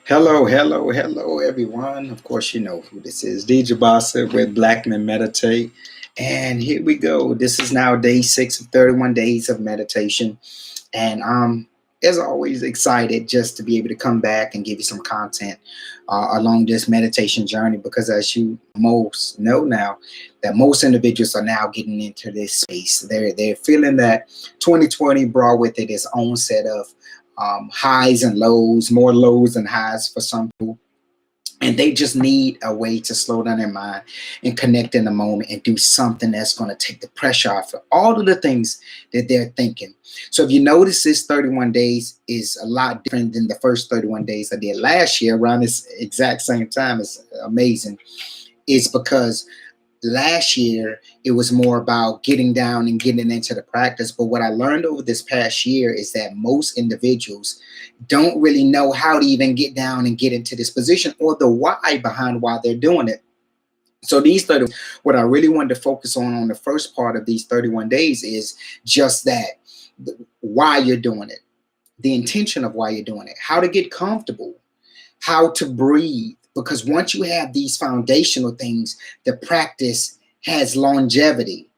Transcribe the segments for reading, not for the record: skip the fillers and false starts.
Hello, everyone. Of course, you know who this is. DJ Bossa with Black Men Meditate. And here we go. This is now day 6 of 31 days of meditation. And as always, excited just to be able to come back and give you some content along this meditation journey. Because as you most know now, that most individuals are now getting into this space. They're feeling that 2020 brought with it its own set of highs and lows, more lows than highs for some people. And they just need a way to slow down their mind and connect in the moment and do something that's going to take the pressure off of all of the things that they're thinking. So if you notice, this 31 days is a lot different than the first 31 days I did last year around this exact same time. It's amazing. It's because last year it was more about getting down and getting into the practice. But what I learned over this past year is that most individuals don't really know how to even get down and get into this position or the why behind why they're doing it. So these 30, what I really wanted to focus on the first part of these 31 days is just that, why you're doing it, the intention of why you're doing it, how to get comfortable, how to breathe. Because once you have these foundational things, the practice has longevity.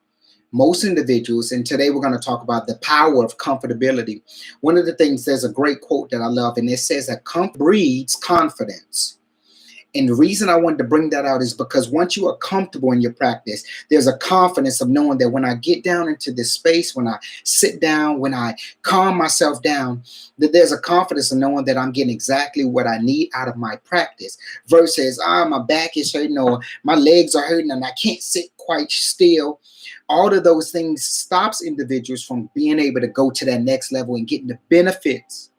Most individuals, and today we're going to talk about the power of comfortability. One of the things, there's a great quote that I love, and it says that comfort breeds confidence. And the reason I wanted to bring that out is because once you are comfortable in your practice, there's a confidence of knowing that when I get down into this space, when I sit down, when I calm myself down, that there's a confidence of knowing that I'm getting exactly what I need out of my practice versus, my back is hurting or my legs are hurting and I can't sit quite still. All of those things stops individuals from being able to go to that next level and getting the benefits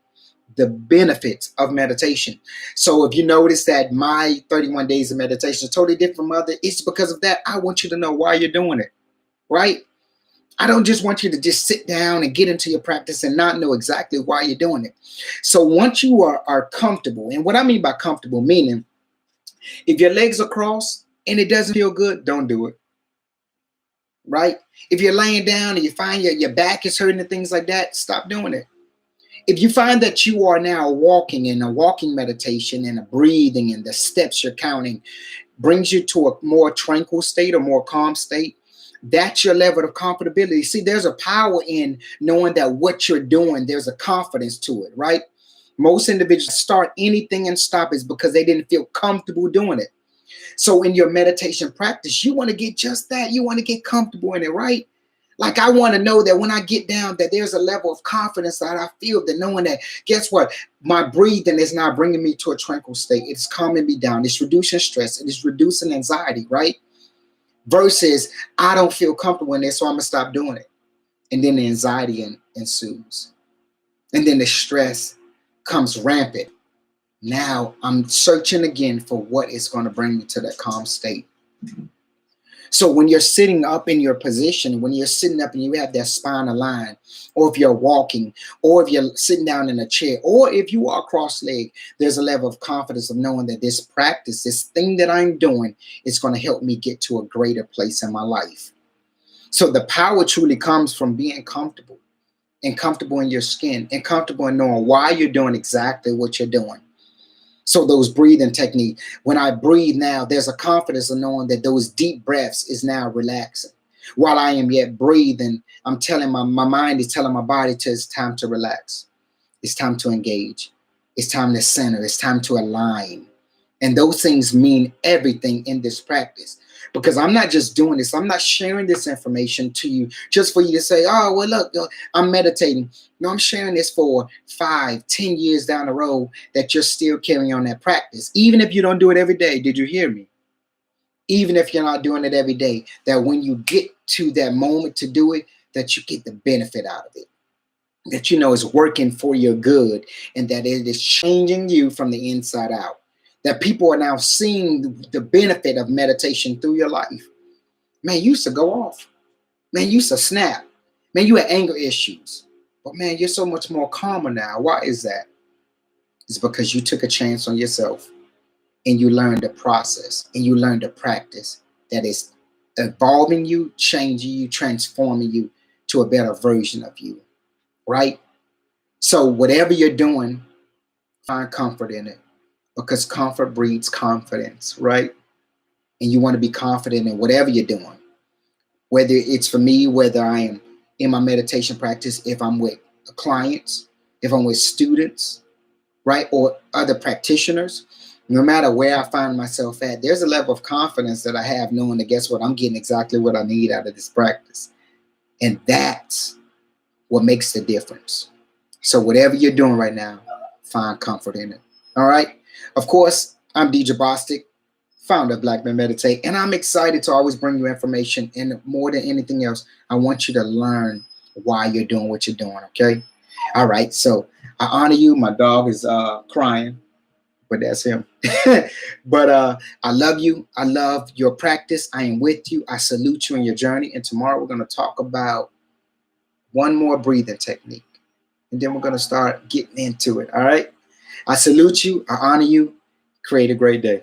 of meditation. So if you notice that my 31 days of meditation is totally different from other, it's because of that. I want you to know why you're doing it, right? I don't just want you to just sit down and get into your practice and not know exactly why you're doing it. So once you are comfortable, and what I mean by comfortable, meaning if your legs are crossed and it doesn't feel good, don't do it, right? If you're laying down and you find your back is hurting and things like that, stop doing it. If you find that you are now walking in a walking meditation and a breathing and the steps you're counting brings you to a more tranquil state, a more calm state, that's your level of comfortability. See, there's a power in knowing that what you're doing, there's a confidence to it, right? Most individuals start anything and stop is because they didn't feel comfortable doing it. So in your meditation practice, you want to get just that. You want to get comfortable in it, right? Like I want to know that when I get down, that there's a level of confidence that I feel, that knowing that, guess what? My breathing is now bringing me to a tranquil state. It's calming me down. It's reducing stress. It is reducing anxiety, right? Versus I don't feel comfortable in this, so I'm going to stop doing it. And then the anxiety ensues. And then the stress comes rampant. Now I'm searching again for what is going to bring me to that calm state. So when you're sitting up in your position, when you're sitting up and you have that spine aligned, or if you're walking, or if you're sitting down in a chair, or if you are cross-legged, there's a level of confidence of knowing that this practice, this thing that I'm doing, is going to help me get to a greater place in my life. So the power truly comes from being comfortable, and comfortable in your skin, and comfortable in knowing why you're doing exactly what you're doing. So those breathing technique, when I breathe now, there's a confidence of knowing that those deep breaths is now relaxing. While I am yet breathing, I'm telling my mind is telling my body it's time to relax. It's time to engage. It's time to center. It's time to align. And those things mean everything in this practice. Because I'm not just doing this. I'm not sharing this information to you just for you to say, oh, well, look, I'm meditating. No, I'm sharing this for 5, 10 years down the road that you're still carrying on that practice. Even if you don't do it every day, did you hear me? Even if you're not doing it every day, that when you get to that moment to do it, that you get the benefit out of it. That you know is working for your good and that it is changing you from the inside out. That people are now seeing the benefit of meditation through your life. Man, you used to go off. Man, you used to snap. Man, you had anger issues. But man, you're so much more calmer now. Why is that? It's because you took a chance on yourself and you learned the process and you learned the practice that is evolving you, changing you, transforming you to a better version of you, right? So whatever you're doing, find comfort in it. because comfort breeds confidence, right? And you want to be confident in whatever you're doing, whether it's for me, whether I am in my meditation practice, if I'm with clients, if I'm with students, right, or other practitioners. No matter where I find myself at, there's a level of confidence that I have knowing that, guess what, I'm getting exactly what I need out of this practice. And that's what makes the difference. So whatever you're doing right now, find comfort in it. All right. Of course, I'm DJ Bostic, founder of Black Men Meditate, and I'm excited to always bring you information. And more than anything else, I want you to learn why you're doing what you're doing. Okay. All right. So I honor you. My dog is crying, but that's him. But I love you. I love your practice. I am with you. I salute you in your journey. And tomorrow we're going to talk about one more breathing technique. And then we're going to start getting into it. All right. I salute you. I honor you. Create a great day.